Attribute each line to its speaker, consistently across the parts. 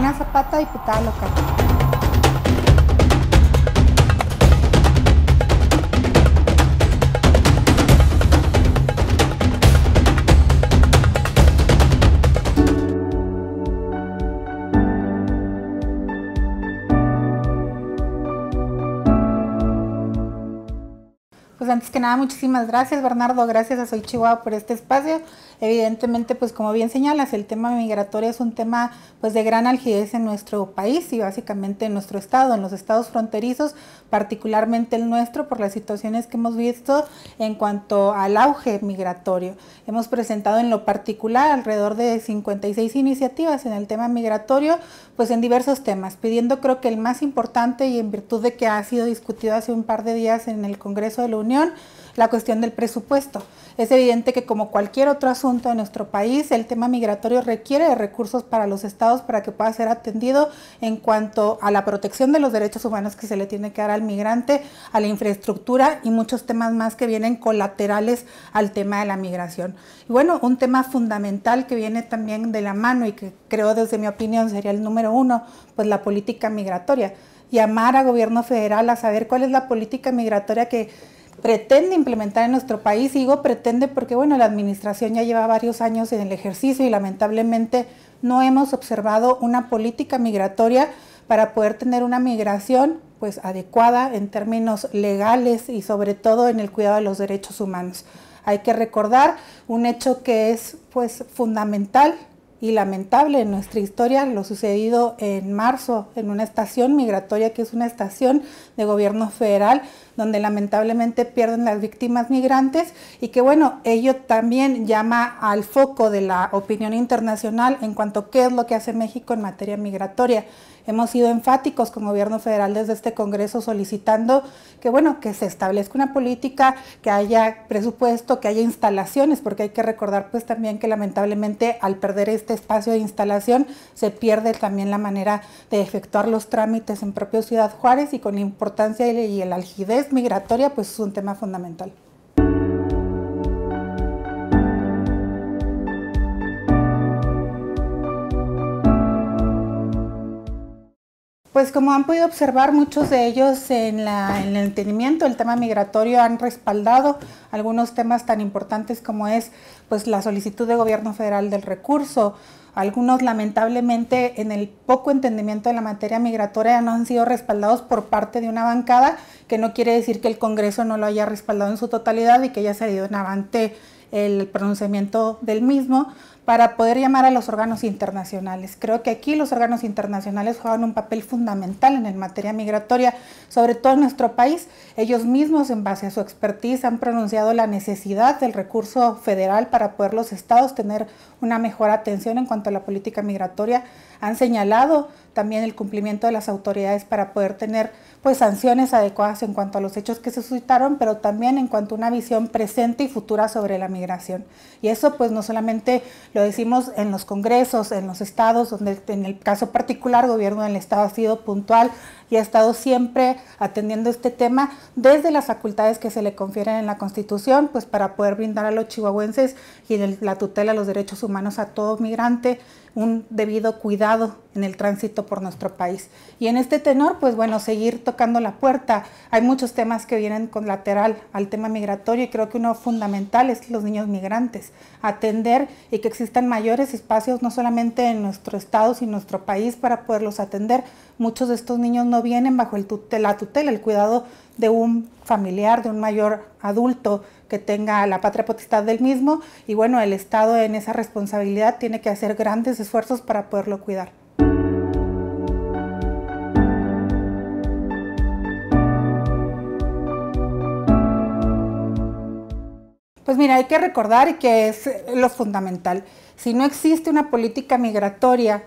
Speaker 1: Cristina Zapata, diputada local. Pues antes que nada, muchísimas gracias, Bernardo, gracias a Soy Chihuahua por este espacio. Evidentemente, pues como bien señalas, el tema migratorio es un tema pues de gran algidez en nuestro país y básicamente en nuestro estado, en los estados fronterizos, particularmente el nuestro, por las situaciones que hemos visto en cuanto al auge migratorio. Hemos presentado en lo particular alrededor de 56 iniciativas en el tema migratorio, pues en diversos temas, pidiendo creo que el más importante y en virtud de que ha sido discutido hace un par de días en el Congreso de la Unión, la cuestión del presupuesto. Es evidente que como cualquier otro asunto de nuestro país, el tema migratorio requiere de recursos para los estados para que pueda ser atendido en cuanto a la protección de los derechos humanos que se le tiene que dar al migrante, a la infraestructura y muchos temas más que vienen colaterales al tema de la migración. Y bueno, un tema fundamental que viene también de la mano y que creo desde mi opinión sería el número uno, pues la política migratoria. Llamar a gobierno federal a saber cuál es la política migratoria que pretende implementar en nuestro país. Y digo pretende porque bueno, la administración ya lleva varios años en el ejercicio y lamentablemente no hemos observado una política migratoria para poder tener una migración pues adecuada en términos legales y sobre todo en el cuidado de los derechos humanos. Hay que recordar un hecho que es pues fundamental y lamentable en nuestra historia, lo sucedido en marzo en una estación migratoria que es una estación de gobierno federal donde lamentablemente pierden las víctimas migrantes y que bueno, ello también llama al foco de la opinión internacional en cuanto a qué es lo que hace México en materia migratoria. Hemos sido enfáticos como gobierno federal desde este Congreso solicitando que bueno, que se establezca una política, que haya presupuesto, que haya instalaciones, porque hay que recordar pues también que lamentablemente al perder este espacio de instalación se pierde también la manera de efectuar los trámites en propio Ciudad Juárez y con la importancia y el algidez migratoria pues es un tema fundamental. Pues como han podido observar, muchos de ellos en el entendimiento del tema migratorio han respaldado algunos temas tan importantes como es pues la solicitud de gobierno federal del recurso. Algunos lamentablemente en el poco entendimiento de la materia migratoria no han sido respaldados por parte de una bancada, que no quiere decir que el Congreso no lo haya respaldado en su totalidad y que haya salido en avante el pronunciamiento del mismo para poder llamar a los órganos internacionales. Creo que aquí los órganos internacionales juegan un papel fundamental en materia migratoria, sobre todo en nuestro país. Ellos mismos, en base a su expertise, han pronunciado la necesidad del recurso federal para poder los estados tener una mejor atención en cuanto a la política migratoria. Han señalado también el cumplimiento de las autoridades para poder tener pues sanciones adecuadas en cuanto a los hechos que se suscitaron, pero también en cuanto a una visión presente y futura sobre la migración. Y eso pues no solamente lo decimos en los congresos, en los estados, donde en el caso particular el gobierno del estado ha sido puntual y ha estado siempre atendiendo este tema desde las facultades que se le confieren en la Constitución, pues para poder brindar a los chihuahuenses y la tutela de los derechos humanos a todo migrante un debido cuidado en el tránsito por nuestro país. Y en este tenor, pues bueno, seguir tocando la puerta. Hay muchos temas que vienen con lateral al tema migratorio y creo que uno fundamental es los niños migrantes. Atender y que existan mayores espacios no solamente en nuestro estado, sino en nuestro país para poderlos atender. Muchos de estos niños no vienen bajo la tutela, el cuidado de un familiar, de un mayor adulto que tenga la patria potestad del mismo y bueno, el Estado en esa responsabilidad tiene que hacer grandes esfuerzos para poderlo cuidar. Pues mira, hay que recordar que es lo fundamental. Si no existe una política migratoria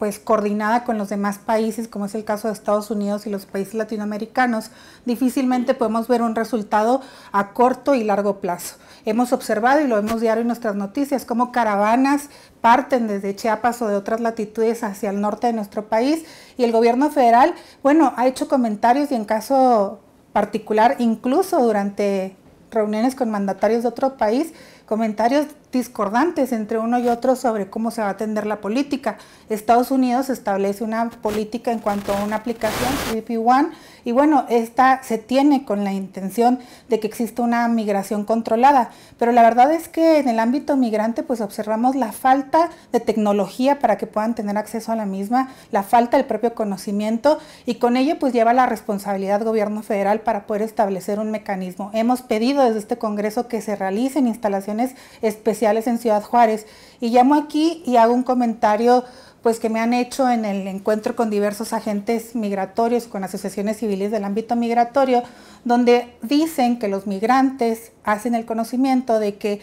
Speaker 1: pues coordinada con los demás países, como es el caso de Estados Unidos y los países latinoamericanos, difícilmente podemos ver un resultado a corto y largo plazo. Hemos observado y lo vemos diario en nuestras noticias, cómo caravanas parten desde Chiapas o de otras latitudes hacia el norte de nuestro país y el gobierno federal, bueno, ha hecho comentarios y en caso particular, incluso durante reuniones con mandatarios de otro país, comentarios discordantes entre uno y otro sobre cómo se va a atender la política. Estados Unidos establece una política en cuanto a una aplicación, 3P1, y bueno, esta se tiene con la intención de que exista una migración controlada, pero la verdad es que en el ámbito migrante pues observamos la falta de tecnología para que puedan tener acceso a la misma, la falta del propio conocimiento, y con ello pues lleva la responsabilidad gobierno federal para poder establecer un mecanismo. Hemos pedido desde este Congreso que se realicen instalaciones especiales en Ciudad Juárez, y llamo aquí y hago un comentario pues que me han hecho en el encuentro con diversos agentes migratorios, con asociaciones civiles del ámbito migratorio, donde dicen que los migrantes hacen el conocimiento de que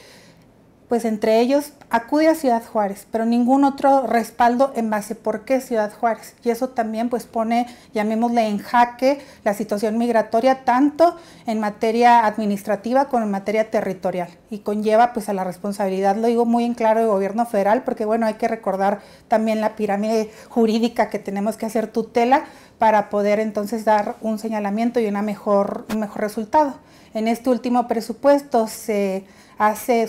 Speaker 1: pues entre ellos acude a Ciudad Juárez, pero ningún otro respaldo en base por qué Ciudad Juárez. Y eso también pues pone, llamémosle, en jaque la situación migratoria tanto en materia administrativa como en materia territorial, y conlleva pues a la responsabilidad, lo digo muy en claro, del gobierno federal, porque bueno, hay que recordar también la pirámide jurídica que tenemos que hacer tutela para poder entonces dar un señalamiento y un mejor resultado. En este último presupuesto se hace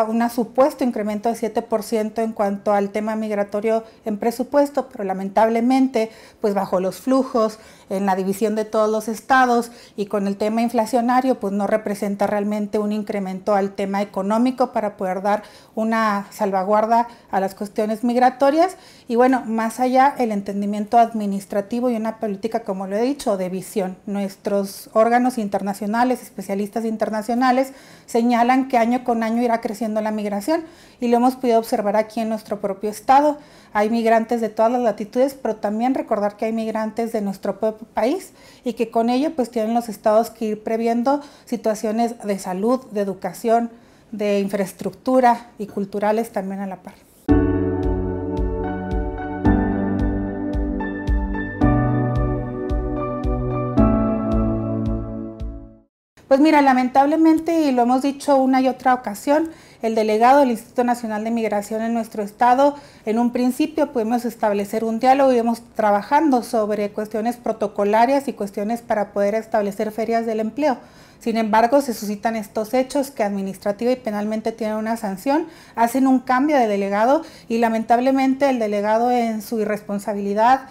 Speaker 1: un supuesto incremento de 7% en cuanto al tema migratorio en presupuesto, pero lamentablemente, pues bajo los flujos, en la división de todos los estados y con el tema inflacionario, pues no representa realmente un incremento al tema económico para poder dar una salvaguarda a las cuestiones migratorias. Y bueno, más allá, el entendimiento administrativo y una política, como lo he dicho, de visión. Nuestros órganos internacionales, especialistas internacionales, señalan que año con año irá creciendo la migración, y lo hemos podido observar aquí en nuestro propio estado. Hay migrantes de todas las latitudes, pero también recordar que hay migrantes de nuestro propio país, y que con ello pues tienen los estados que ir previendo situaciones de salud, de educación, de infraestructura y culturales también a la par. Pues mira, lamentablemente, y lo hemos dicho una y otra ocasión, el delegado del Instituto Nacional de Migración en nuestro estado, en un principio pudimos establecer un diálogo y íbamos trabajando sobre cuestiones protocolarias y cuestiones para poder establecer ferias del empleo. Sin embargo, se suscitan estos hechos que administrativa y penalmente tienen una sanción, hacen un cambio de delegado, y lamentablemente el delegado, en su irresponsabilidad,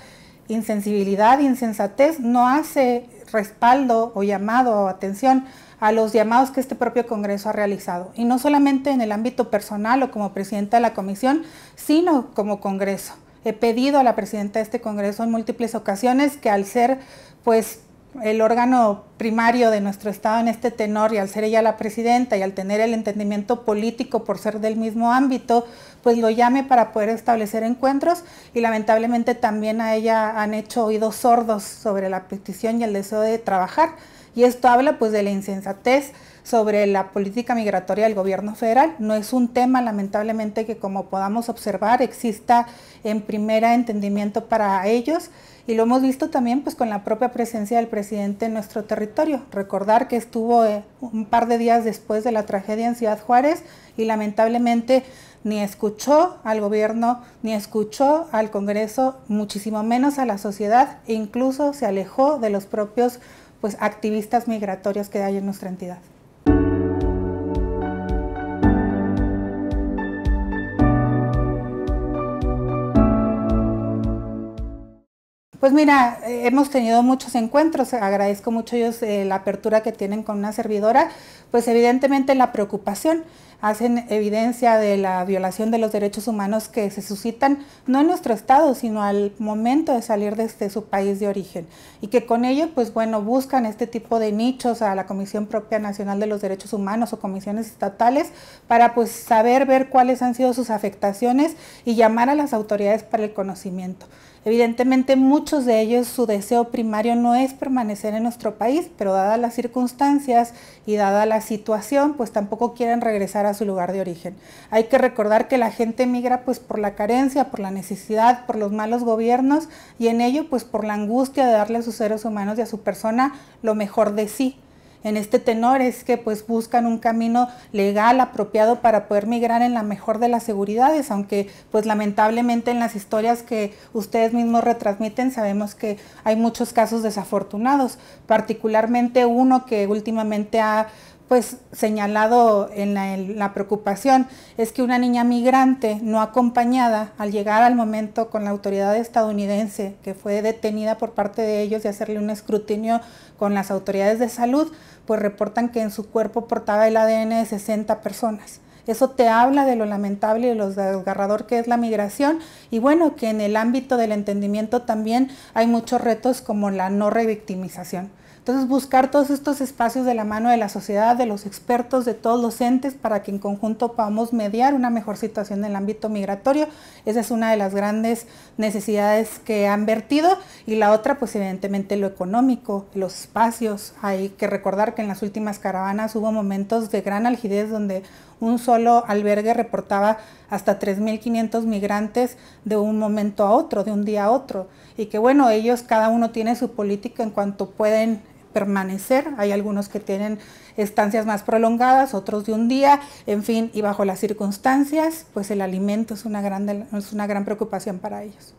Speaker 1: insensibilidad, insensatez, no hace respaldo o llamado o atención a los llamados que este propio Congreso ha realizado, y no solamente en el ámbito personal o como presidenta de la comisión, sino como Congreso. He pedido a la presidenta de este Congreso en múltiples ocasiones que, al ser pues el órgano primario de nuestro estado en este tenor, y al ser ella la presidenta y al tener el entendimiento político por ser del mismo ámbito, pues lo llame para poder establecer encuentros, y lamentablemente también a ella han hecho oídos sordos sobre la petición y el deseo de trabajar, y esto habla pues de la insensatez sobre la política migratoria del gobierno federal. No es un tema, lamentablemente, que como podamos observar exista en primera entendimiento para ellos, y lo hemos visto también pues con la propia presencia del presidente en nuestro territorio. Recordar que estuvo un par de días después de la tragedia en Ciudad Juárez, y lamentablemente ni escuchó al gobierno, ni escuchó al Congreso, muchísimo menos a la sociedad, e incluso se alejó de los propios pues activistas migratorios que hay en nuestra entidad. Pues mira, hemos tenido muchos encuentros, agradezco mucho ellos la apertura que tienen con una servidora, pues evidentemente la preocupación, hacen evidencia de la violación de los derechos humanos que se suscitan no en nuestro estado, sino al momento de salir desde su país de origen, y que con ello pues bueno, buscan este tipo de nichos a la Comisión Propia Nacional de los Derechos Humanos o comisiones estatales para pues ver cuáles han sido sus afectaciones y llamar a las autoridades para el conocimiento. Evidentemente muchos de ellos, su deseo primario no es permanecer en nuestro país, pero dadas las circunstancias y dada la situación, pues tampoco quieren regresar a su lugar de origen. Hay que recordar que la gente migra pues por la carencia, por la necesidad, por los malos gobiernos, y en ello pues por la angustia de darle a sus seres humanos y a su persona lo mejor de sí. En este tenor es que pues buscan un camino legal apropiado para poder migrar en la mejor de las seguridades, aunque pues lamentablemente en las historias que ustedes mismos retransmiten sabemos que hay muchos casos desafortunados, particularmente uno que últimamente ha pues señalado en la preocupación es que una niña migrante no acompañada, al llegar al momento con la autoridad estadounidense, que fue detenida por parte de ellos y hacerle un escrutinio con las autoridades de salud, pues reportan que en su cuerpo portaba el ADN de 60 personas. Eso te habla de lo lamentable y de lo desgarrador que es la migración, y bueno, que en el ámbito del entendimiento también hay muchos retos como la no revictimización. Entonces, buscar todos estos espacios de la mano de la sociedad, de los expertos, de todos los entes, para que en conjunto podamos mediar una mejor situación en el ámbito migratorio. Esa es una de las grandes necesidades que han vertido, y la otra, pues evidentemente lo económico, los espacios. Hay que recordar que en las últimas caravanas hubo momentos de gran algidez donde un solo albergue reportaba hasta 3.500 migrantes de un momento a otro, de un día a otro, y que bueno, ellos cada uno tiene su política en cuanto pueden permanecer. Hay algunos que tienen estancias más prolongadas, otros de un día, en fin, y bajo las circunstancias, pues el alimento es una gran preocupación para ellos.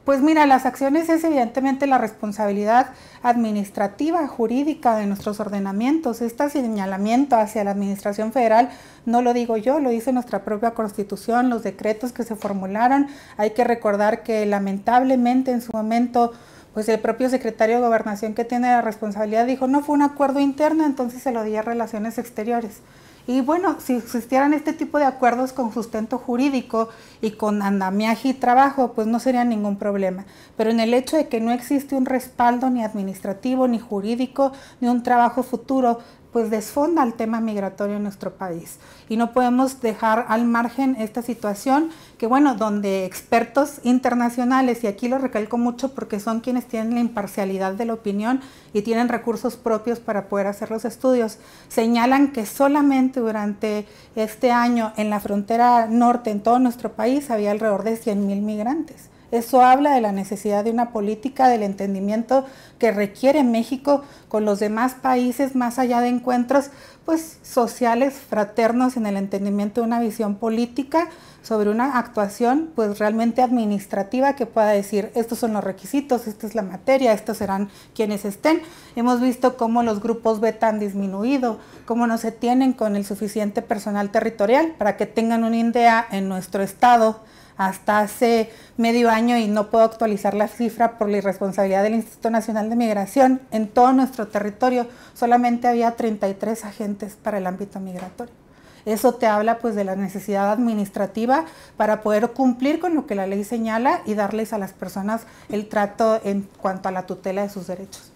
Speaker 1: Pues mira, las acciones es evidentemente la responsabilidad administrativa, jurídica de nuestros ordenamientos. Este señalamiento hacia la administración federal no lo digo yo, lo dice nuestra propia Constitución, los decretos que se formularon. Hay que recordar que lamentablemente en su momento, pues el propio secretario de Gobernación, que tiene la responsabilidad, dijo no fue un acuerdo interno, entonces se lo di a Relaciones Exteriores. Y bueno, si existieran este tipo de acuerdos con sustento jurídico y con andamiaje y trabajo, pues no sería ningún problema. Pero en el hecho de que no existe un respaldo ni administrativo, ni jurídico, ni un trabajo futuro, pues desfonda el tema migratorio en nuestro país. Y no podemos dejar al margen esta situación que, bueno, donde expertos internacionales, y aquí lo recalco mucho porque son quienes tienen la imparcialidad de la opinión y tienen recursos propios para poder hacer los estudios, señalan que solamente durante este año en la frontera norte, en todo nuestro país, había alrededor de 100,000 migrantes. Eso habla de la necesidad de una política del entendimiento que requiere México con los demás países, más allá de encuentros pues sociales, fraternos, en el entendimiento de una visión política sobre una actuación pues realmente administrativa que pueda decir estos son los requisitos, esta es la materia, estos serán quienes estén. Hemos visto cómo los grupos beta han disminuido, cómo no se tienen con el suficiente personal territorial. Para que tengan una idea, en nuestro estado hasta hace medio año, y no puedo actualizar la cifra por la irresponsabilidad del Instituto Nacional de Migración, en todo nuestro territorio solamente había 33 agentes para el ámbito migratorio. Eso te habla pues de la necesidad administrativa para poder cumplir con lo que la ley señala y darles a las personas el trato en cuanto a la tutela de sus derechos.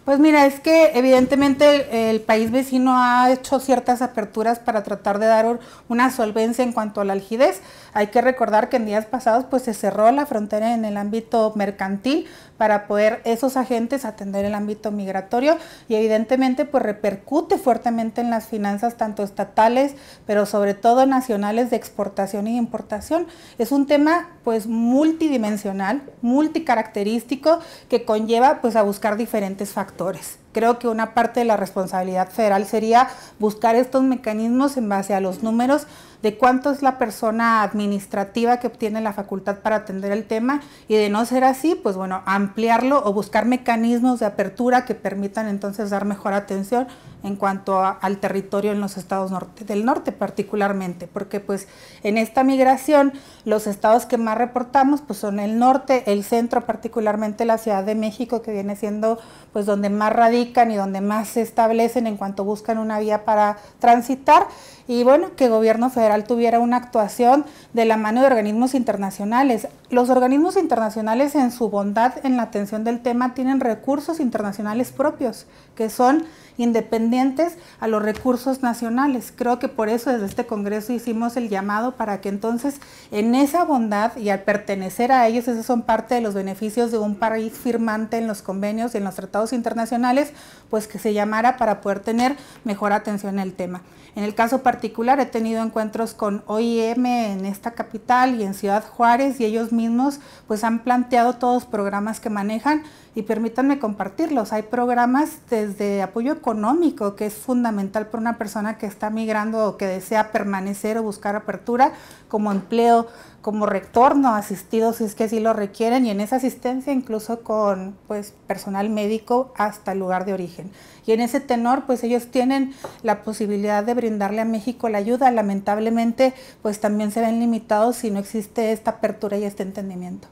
Speaker 1: Pues mira, es que evidentemente el país vecino ha hecho ciertas aperturas para tratar de dar una solvencia en cuanto a la algidez. Hay que recordar que en días pasados pues se cerró la frontera en el ámbito mercantil para poder esos agentes atender el ámbito migratorio, y evidentemente pues repercute fuertemente en las finanzas tanto estatales, pero sobre todo nacionales, de exportación y importación. Es un tema pues multidimensional, multicaracterístico, que conlleva pues a buscar diferentes factores. Creo que una parte de la responsabilidad federal sería buscar estos mecanismos en base a los números de cuánto es la persona administrativa que obtiene la facultad para atender el tema, y de no ser así, pues bueno, ampliarlo o buscar mecanismos de apertura que permitan entonces dar mejor atención en cuanto al territorio en los estados del norte particularmente, porque pues en esta migración los estados que más reportamos pues son el norte, el centro, particularmente la Ciudad de México, que viene siendo pues donde más radican y donde más se establecen en cuanto buscan una vía para transitar. Y bueno, que el gobierno federal tuviera una actuación de la mano de organismos internacionales. Los organismos internacionales, en su bondad en la atención del tema, tienen recursos internacionales propios, que son independientes a los recursos nacionales. Creo que por eso desde este Congreso hicimos el llamado para que entonces en esa bondad, y al pertenecer a ellos, esos son parte de los beneficios de un país firmante en los convenios y en los tratados internacionales, pues que se llamara para poder tener mejor atención en el tema. En el caso particular particular he tenido encuentros con OIM en esta capital y en Ciudad Juárez, y ellos mismos pues han planteado todos los programas que manejan, y permítanme compartirlos. Hay programas desde apoyo económico, que es fundamental para una persona que está migrando o que desea permanecer o buscar apertura, como empleo, como retorno asistido si es que así lo requieren, y en esa asistencia incluso con pues personal médico hasta el lugar de origen. Y en ese tenor pues ellos tienen la posibilidad de brindarle a México la ayuda. Lamentablemente pues también se ven limitados si no existe esta apertura y este entendimiento.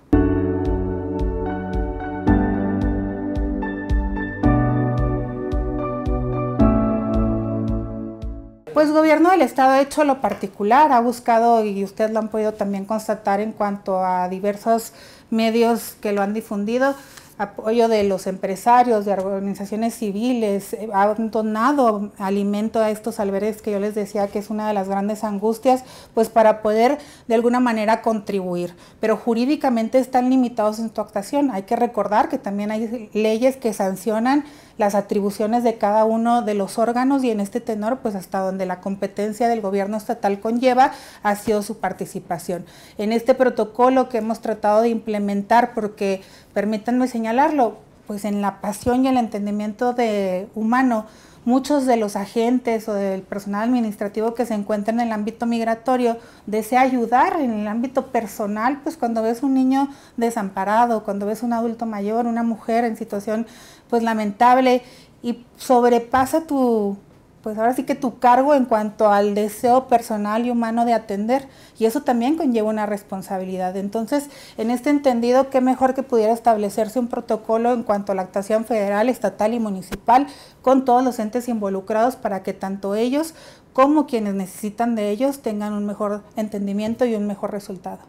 Speaker 1: Pues Gobierno del Estado ha hecho lo particular, ha buscado, y ustedes lo han podido también constatar en cuanto a diversos medios que lo han difundido, apoyo de los empresarios, de organizaciones civiles, han donado alimento a estos albergues que yo les decía que es una de las grandes angustias, pues para poder de alguna manera contribuir, pero jurídicamente están limitados en su actuación. Hay que recordar que también hay leyes que sancionan las atribuciones de cada uno de los órganos, y en este tenor pues hasta donde la competencia del gobierno estatal conlleva ha sido su participación. En este protocolo que hemos tratado de implementar, porque permítanme señalarlo, pues en la pasión y el entendimiento humano, muchos de los agentes o del personal administrativo que se encuentran en el ámbito migratorio desea ayudar en el ámbito personal, pues cuando ves un niño desamparado, cuando ves un adulto mayor, una mujer en situación pues lamentable, y sobrepasa pues ahora sí que tu cargo en cuanto al deseo personal y humano de atender, y eso también conlleva una responsabilidad. Entonces, en este entendido, qué mejor que pudiera establecerse un protocolo en cuanto a la actuación federal, estatal y municipal con todos los entes involucrados, para que tanto ellos como quienes necesitan de ellos tengan un mejor entendimiento y un mejor resultado.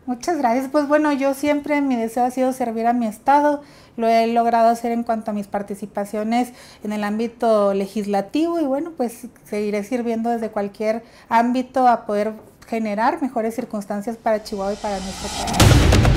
Speaker 1: Muchas gracias. Pues bueno, yo siempre mi deseo ha sido servir a mi estado. Lo he logrado hacer en cuanto a mis participaciones en el ámbito legislativo, y bueno, pues seguiré sirviendo desde cualquier ámbito a poder generar mejores circunstancias para Chihuahua y para nuestro país.